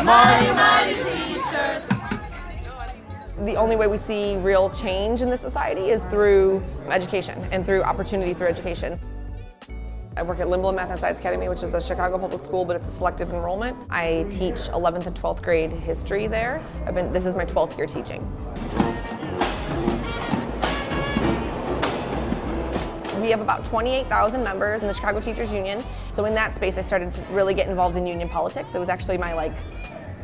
Mighty, mighty teachers. The only way we see real change in this society is through education and through opportunity through education. I work at Lindblom Math and Science Academy, which is a Chicago public school, but it's a selective enrollment. I teach 11th and 12th grade history there. This is my 12th year teaching. We have about 28,000 members in the Chicago Teachers Union. So in that space, I started to really get involved in union politics. It was actually my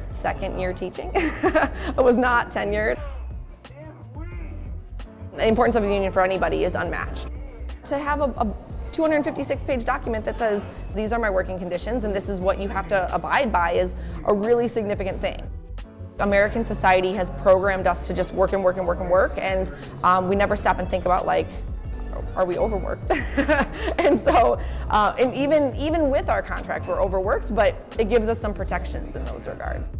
second year teaching. It was not tenured. The importance of a union for anybody is unmatched. To have a 256-page document that says, these are my working conditions and this is what you have to abide by is a really significant thing. American society has programmed us to just work and work and work and work, and we never stop and think about are we overworked? And so, and even with our contract, we're overworked, but it gives us some protections in those regards.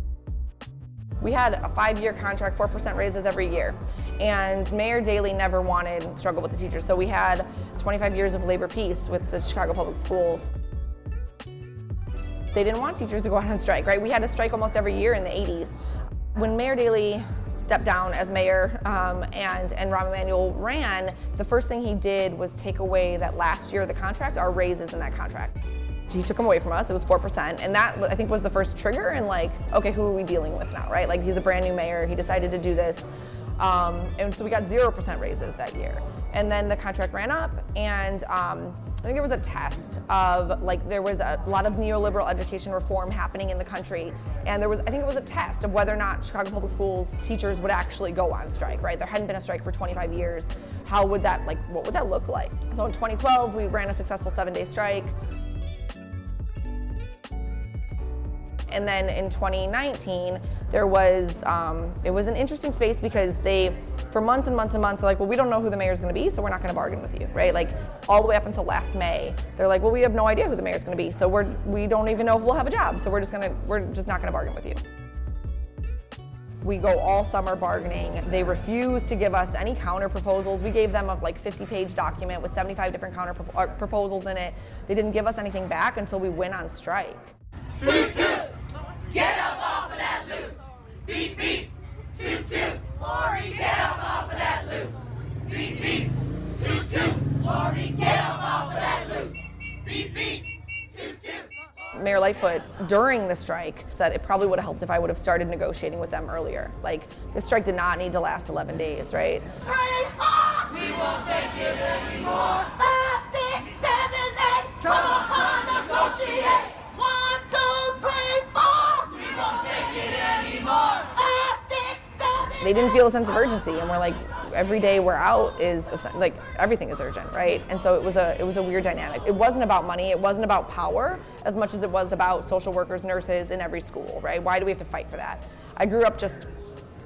We had a 5-year contract, 4% raises every year, and Mayor Daley never wanted to struggle with the teachers. So we had 25 years of labor peace with the Chicago Public Schools. They didn't want teachers to go out on strike, right? We had a strike almost every year in the 80s. When Mayor Daley stepped down as mayor and Rahm Emanuel ran, the first thing he did was take away that last year of the contract, our raises in that contract. He took them away from us, it was 4%, and that I think was the first trigger in okay, who are we dealing with now, right? He's a brand new mayor, he decided to do this, and so we got 0% raises that year. And then the contract ran up, and I think there was a test of, there was a lot of neoliberal education reform happening in the country, and I think it was a test of whether or not Chicago Public Schools teachers would actually go on strike, right? There hadn't been a strike for 25 years. How would that, what would that look like? So in 2012, we ran a successful 7-day strike. And then in 2019, there was, it was an interesting space because for months and months and months, they're like, well, we don't know who the mayor's gonna be, so we're not gonna bargain with you, right? All the way up until last May, they're like, well, we have no idea who the mayor's gonna be, so we don't even know if we'll have a job, so we're just not gonna bargain with you. We go all summer bargaining. They refuse to give us any counter proposals. We gave them a 50-page document with 75 different counter proposals in it. They didn't give us anything back until we went on strike. Toot toot, get up off of that loop. Beep beep, toot toot, Lori, get up off of that loop. Beep beep, toot toot, Lori, get up off of that loop. Beep beep, toot toot. Mayor Lightfoot, during the strike, said it probably would have helped if I would have started negotiating with them earlier. The strike did not need to last 11 days, right? 3, 4, we won't take it anymore. 5, 6, 7, 8, come on, negotiate. 1, 2, 3, 4, we won't take it anymore. 5, 6, 7. They didn't feel a sense of urgency, and we're every day we're out is everything is urgent, right? And so it was a weird dynamic. It wasn't about money, it wasn't about power as much as it was about social workers, nurses in every school, right? Why do we have to fight for that? I grew up just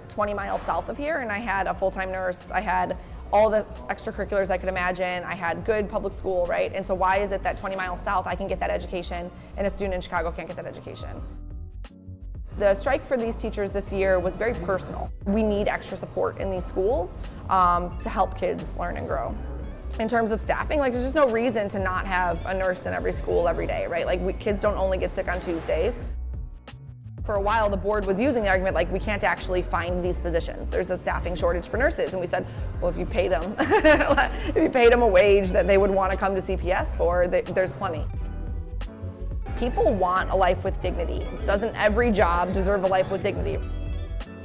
20 miles south of here, and I had a full-time nurse. I had all the extracurriculars I could imagine. I had good public school, right? And so why is it that 20 miles south I can get that education and a student in Chicago can't get that education? The strike for these teachers this year was very personal. We need extra support in these schools to help kids learn and grow. In terms of staffing, there's just no reason to not have a nurse in every school every day, right? Kids don't only get sick on Tuesdays. For a while, the board was using the argument we can't actually find these positions. There's a staffing shortage for nurses, and we said, well, if you paid them, a wage that they would want to come to CPS for, there's plenty. People want a life with dignity. Doesn't every job deserve a life with dignity?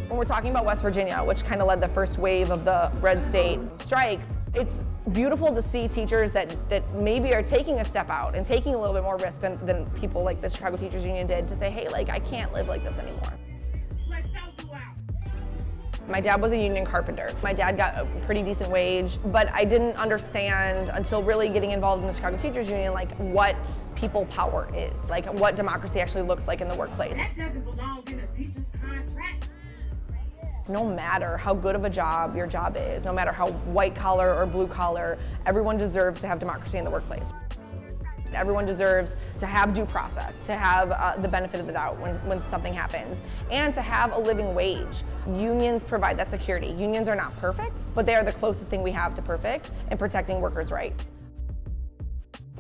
When we're talking about West Virginia, which kind of led the first wave of the red state strikes, it's beautiful to see teachers that maybe are taking a step out and taking a little bit more risk than people like the Chicago Teachers Union did to say, hey, I can't live like this anymore. My dad was a union carpenter. My dad got a pretty decent wage, but I didn't understand until really getting involved in the Chicago Teachers Union, what people power is, what democracy actually looks like in the workplace. That doesn't belong in a teacher's contract. No matter how good of a job your job is, no matter how white collar or blue collar, everyone deserves to have democracy in the workplace. Everyone deserves to have due process, to have the benefit of the doubt when something happens, and to have a living wage. Unions provide that security. Unions are not perfect, but they are the closest thing we have to perfect in protecting workers' rights.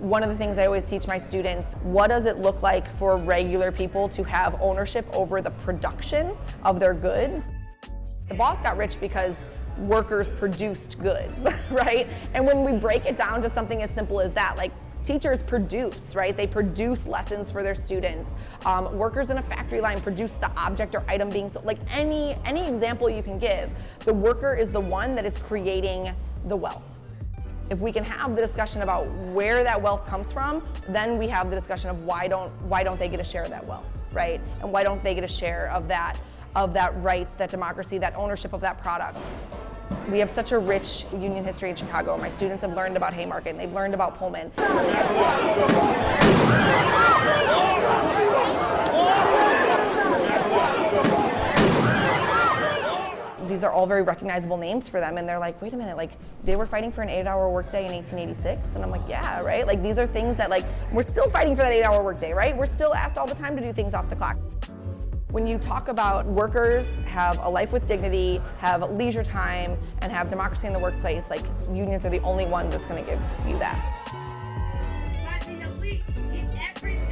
One of the things I always teach my students, what does it look like for regular people to have ownership over the production of their goods? The boss got rich because workers produced goods, right? And when we break it down to something as simple as that, like teachers produce, right? They produce lessons for their students. Workers in a factory line produce the object or item being sold. Like any example you can give, the worker is the one that is creating the wealth. If we can have the discussion about where that wealth comes from, then we have the discussion of why don't they get a share of that wealth, right? And why don't they get a share of that rights, that democracy, that ownership of that product? We have such a rich union history in Chicago. My students have learned about Haymarket and they've learned about Pullman. These are all very recognizable names for them, and they're like, wait a minute, like they were fighting for an 8-hour workday in 1886, and I'm like, yeah, right? Like these are things that like, we're still fighting for that 8-hour workday, right? We're still asked all the time to do things off the clock. When you talk about workers have a life with dignity, have leisure time, and have democracy in the workplace, like unions are the only one that's gonna give you that.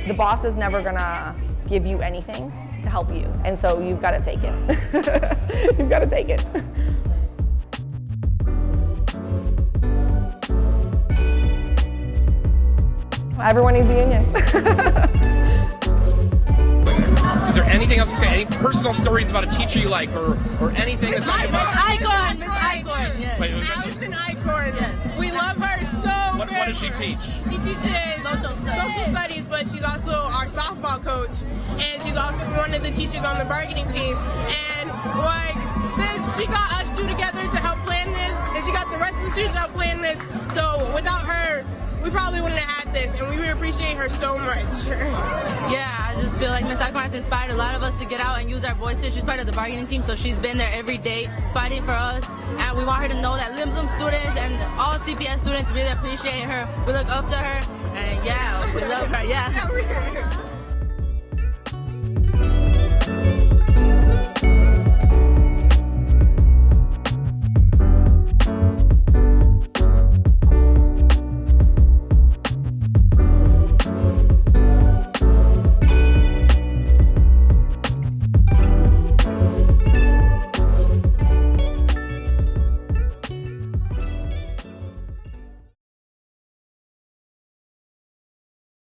The boss is never gonna give you anything to help you, and so you've got to take it. You've got to take it. Everyone needs a union. Is there anything else to say? Any personal stories about a teacher you like, or anything that's Miss Eichhorn, Miss Eichhorn. Yes. Wait, Alison Eichhorn. Yes. We love her so What does she teach? She teaches social studies, but she's also our softball coach, and she's also one of the teachers on the bargaining team. And like this, she got us two together to help plan this, and she got the rest of the students to help plan this. So without her, we probably wouldn't have had this, and we really appreciate her so much. Yeah, I just feel like Miss Eichhorn has inspired a lot of us to get out and use our voices. She's part of the bargaining team, so she's been there every day fighting for us. And we want her to know that Lindblom students and all CPS students really appreciate her. We look up to her, and yeah, we love her, yeah.